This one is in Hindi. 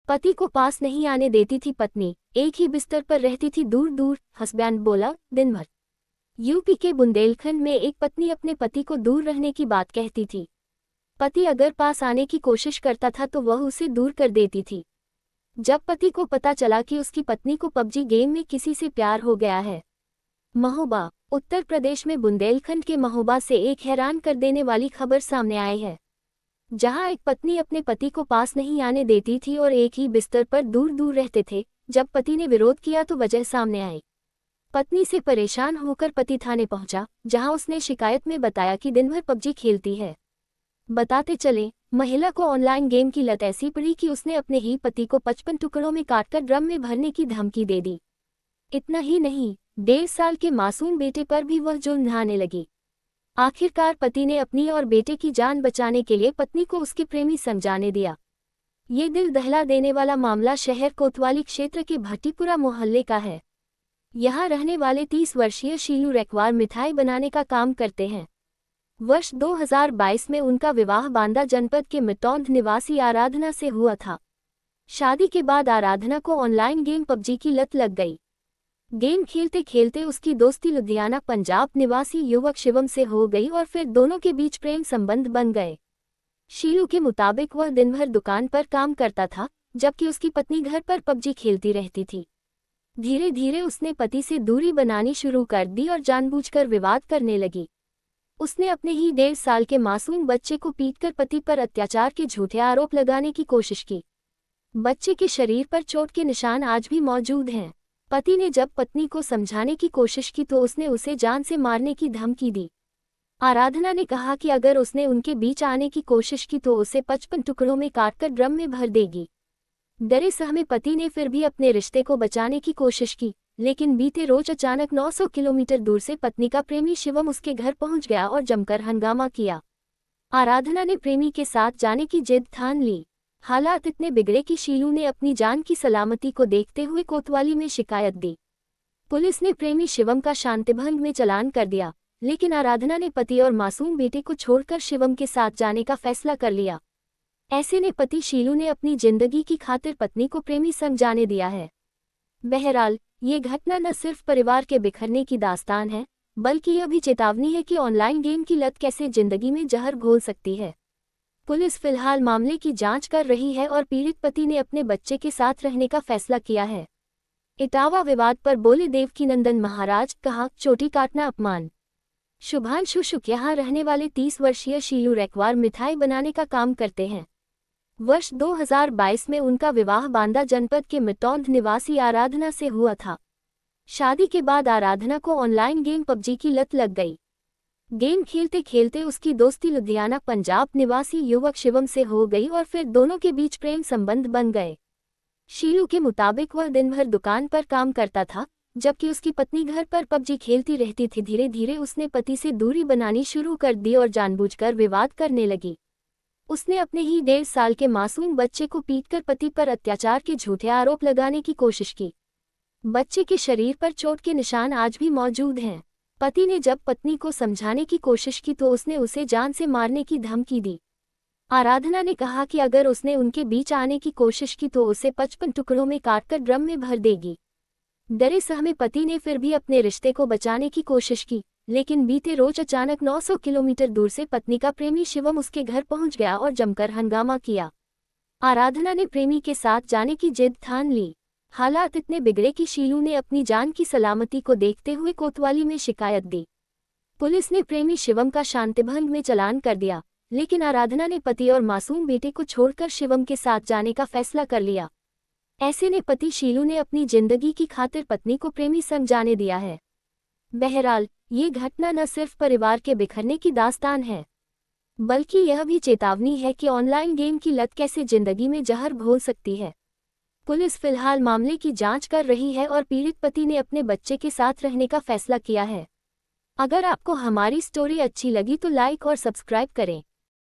पति को पास नहीं आने देती थी पत्नी, एक ही बिस्तर पर रहती थी दूर दूर, हस्बैंड बोला दिन भर। यूपी के बुंदेलखंड में एक पत्नी अपने पति को दूर रहने की बात कहती थी। पति अगर पास आने की कोशिश करता था तो वह उसे दूर कर देती थी। जब पति को पता चला कि उसकी पत्नी को पबजी गेम में किसी से प्यार हो गया है। महोबा, उत्तर प्रदेश में बुंदेलखंड के महोबा से एक हैरान कर देने वाली खबर सामने आई है, जहां एक पत्नी अपने पति को पास नहीं आने देती थी और एक ही बिस्तर पर दूर दूर रहते थे। जब पति ने विरोध किया तो वजह सामने आई। पत्नी से परेशान होकर पति थाने पहुंचा, जहां उसने शिकायत में बताया कि दिन भर पबजी खेलती है। बताते चले, महिला को ऑनलाइन गेम की लत ऐसी पड़ी कि उसने अपने ही पति को 55 टुकड़ों में काटकर ड्रम में भरने की धमकी दे दी। इतना ही नहीं, 1.5 साल के मासूम बेटे पर भी वह जुल्म ढाने लगी। आखिरकार पति ने अपनी और बेटे की जान बचाने के लिए पत्नी को उसके प्रेमी समझाने दिया। ये दिल दहला देने वाला मामला शहर कोतवाली क्षेत्र के भट्टीपुरा मोहल्ले का है। यहाँ रहने वाले 30 वर्षीय शीलू रेकवार मिठाई बनाने का काम करते हैं। वर्ष 2022 में उनका विवाह बांदा जनपद के मिटौंध निवासी आराधना से हुआ था। शादी के बाद आराधना को ऑनलाइन गेम पबजी की लत लग गई। गेम खेलते खेलते उसकी दोस्ती लुधियाना पंजाब निवासी युवक शिवम से हो गई और फिर दोनों के बीच प्रेम संबंध बन गए। शीलू के मुताबिक वह दिन भर दुकान पर काम करता था, जबकि उसकी पत्नी घर पर पबजी खेलती रहती थी। धीरे धीरे उसने पति से दूरी बनानी शुरू कर दी और जानबूझकर विवाद करने लगी। उसने अपने ही 1.5 साल के मासूम बच्चे को पीटकर पति पर अत्याचार के झूठे आरोप लगाने की कोशिश की। बच्चे के शरीर पर चोट के निशान आज भी मौजूद हैं। पति ने जब पत्नी को समझाने की कोशिश की तो उसने उसे जान से मारने की धमकी दी। आराधना ने कहा कि अगर उसने उनके बीच आने की कोशिश की तो उसे 55 टुकड़ों में काटकर ड्रम में भर देगी। डरे सहमे पति ने फिर भी अपने रिश्ते को बचाने की कोशिश की, लेकिन बीते रोज अचानक 900 किलोमीटर दूर से पत्नी का प्रेमी शिवम उसके घर पहुंच गया और जमकर हंगामा किया। आराधना ने प्रेमी के साथ जाने की जिद ठान ली। हालात इतने बिगड़े कि शीलू ने अपनी जान की सलामती को देखते हुए कोतवाली में शिकायत दी। पुलिस ने प्रेमी शिवम का शांतिभंग में चालान कर दिया, लेकिन आराधना ने पति और मासूम बेटे को छोड़कर शिवम के साथ जाने का फैसला कर लिया। ऐसे ने पति शीलू ने अपनी जिंदगी की खातिर पत्नी को प्रेमी संग जाने दिया है। बहरहाल, ये घटना न सिर्फ परिवार के बिखरने की दास्तान है, बल्कि यह भी चेतावनी है कि ऑनलाइन गेम की लत कैसे जिंदगी में जहर घोल सकती है। पुलिस फिलहाल मामले की जांच कर रही है और पीड़ित पति ने अपने बच्चे के साथ रहने का फैसला किया है। इटावा विवाद पर बोले देवकीनंदन महाराज, कहा चोटी काटना अपमान। शुभांशु शुक्ल यहाँ रहने वाले 30 वर्षीय शीलू रेकवार मिठाई बनाने का काम करते हैं। वर्ष 2022 में उनका विवाह बांदा जनपद के मिटौंध निवासी आराधना से हुआ था। शादी के बाद आराधना को ऑनलाइन गेम पबजी की लत लग गई। गेम खेलते खेलते उसकी दोस्ती लुधियाना पंजाब निवासी युवक शिवम से हो गई और फिर दोनों के बीच प्रेम संबंध बन गए। शीलू के मुताबिक वह दिन भर दुकान पर काम करता था, जबकि उसकी पत्नी घर पर पबजी खेलती रहती थी। धीरे धीरे उसने पति से दूरी बनानी शुरू कर दी और जानबूझकर विवाद करने लगी। उसने अपने ही 1.5 साल के मासूम बच्चे को पीटकर पति पर अत्याचार के झूठे आरोप लगाने की कोशिश की। बच्चे के शरीर पर चोट के निशान आज भी मौजूद हैं। पति ने जब पत्नी को समझाने की कोशिश की तो उसने उसे जान से मारने की धमकी दी। आराधना ने कहा कि अगर उसने उनके बीच आने की कोशिश की तो उसे 55 टुकड़ों में काटकर ड्रम में भर देगी। डरे सहमे पति ने फिर भी अपने रिश्ते को बचाने की कोशिश की, लेकिन बीते रोज अचानक 900 किलोमीटर दूर से पत्नी का प्रेमी शिवम उसके घर पहुंच गया और जमकर हंगामा किया। आराधना ने प्रेमी के साथ जाने की जिद ठान ली। हालात इतने बिगड़े कि शीलू ने अपनी जान की सलामती को देखते हुए कोतवाली में शिकायत दी। पुलिस ने प्रेमी शिवम का शांतिभंग में चालान कर दिया, लेकिन आराधना ने पति और मासूम बेटे को छोड़कर शिवम के साथ जाने का फैसला कर लिया। ऐसे ने पति शीलू ने अपनी जिंदगी की खातिर पत्नी को प्रेमी संग जाने दिया है। बहरहाल, ये घटना न सिर्फ परिवार के बिखरने की दास्तान है, बल्कि यह भी चेतावनी है कि ऑनलाइन गेम की लत कैसे जिंदगी में जहर घोल सकती है। पुलिस फिलहाल मामले की जांच कर रही है और पीड़ित पति ने अपने बच्चे के साथ रहने का फैसला किया है। अगर आपको हमारी स्टोरी अच्छी लगी तो लाइक और सब्सक्राइब करें।